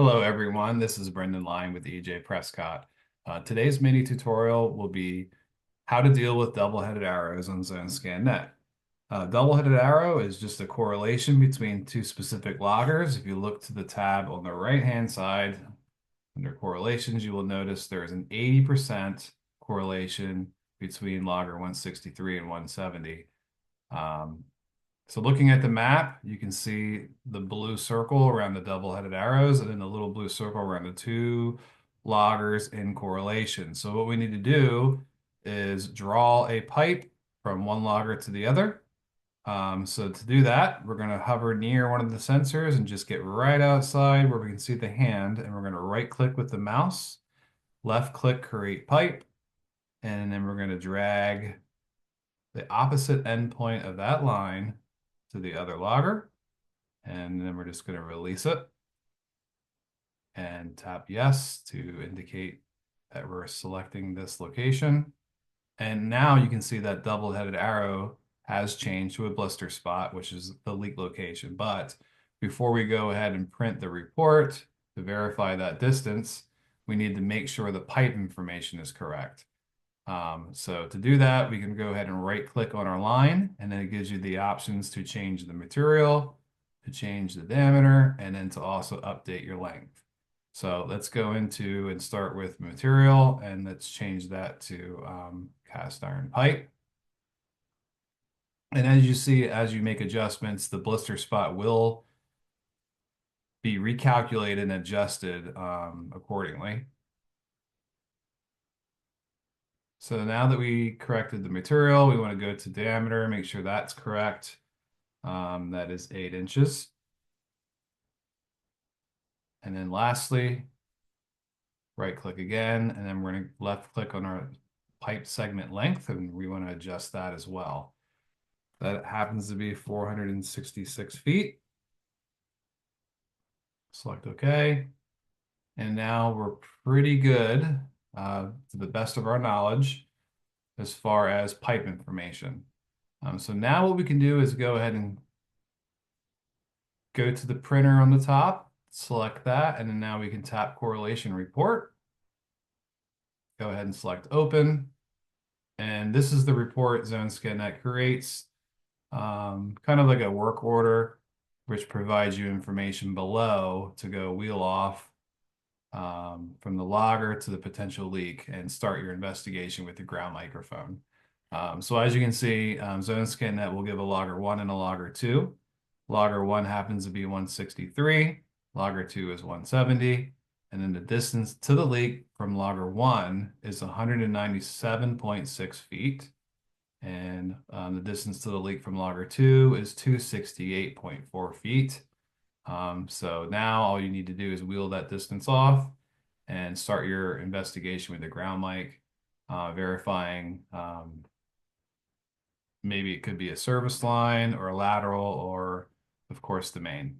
Hello everyone, this is Brendan Line with EJ Prescott. Today's mini tutorial will be how to deal with double-headed arrows on ZoneScanNet. Double-headed arrow is just a correlation between two specific loggers. If you look to the tab on the right-hand side under correlations, you will notice there's an 80% correlation between logger 163 and 170. So looking at the map, you can see the blue circle around the double-headed arrows and then the little blue circle around the two loggers in correlation. So what we need to do is draw a pipe from one logger to the other. So to do that, we're going to hover near one of the sensors and just get right outside where we can see the hand, and we're going to right click with the mouse, left click create pipe, and then we're going to drag the opposite endpoint of that line to the other logger, and then we're just going to release it and tap yes to indicate that we're selecting this location. And now you can see that double-headed arrow has changed to a blister spot, which is the leak location. But before we go ahead and print the report to verify that distance, we need to make sure the pipe information is correct. So to do that, we can go ahead and right click on our line, and then it gives you the options to change the material, to change the diameter, and then to also update your length. So let's go into and start with material, and let's change that to cast iron pipe. And as you see, as you make adjustments, the blister spot will be recalculated and adjusted accordingly. So now that we corrected the material, we want to go to diameter, make sure that's correct. That is 8 inches. And then lastly, right click again, and then we're going to left click on our pipe segment length, and we want to adjust that as well. That happens to be 466 feet. Select OK. And now we're pretty good, to the best of our knowledge, as far as pipe information. So now what we can do is go ahead and go to the printer on the top, select that, and then now we can tap correlation report. Go ahead and select open. And this is the report ZoneScanNet creates, kind of like a work order, which provides you information below to go wheel off from the logger to the potential leak and start your investigation with the ground microphone. So as you can see, ZoneScanNet will give a logger 1 and a logger 2. Logger 1 happens to be 163, logger 2 is 170, and then the distance to the leak from logger 1 is 197.6 feet, and the distance to the leak from logger 2 is 268.4 feet. So now all you need to do is wheel that distance off and start your investigation with the ground mic, verifying maybe it could be a service line or a lateral or, of course, the main.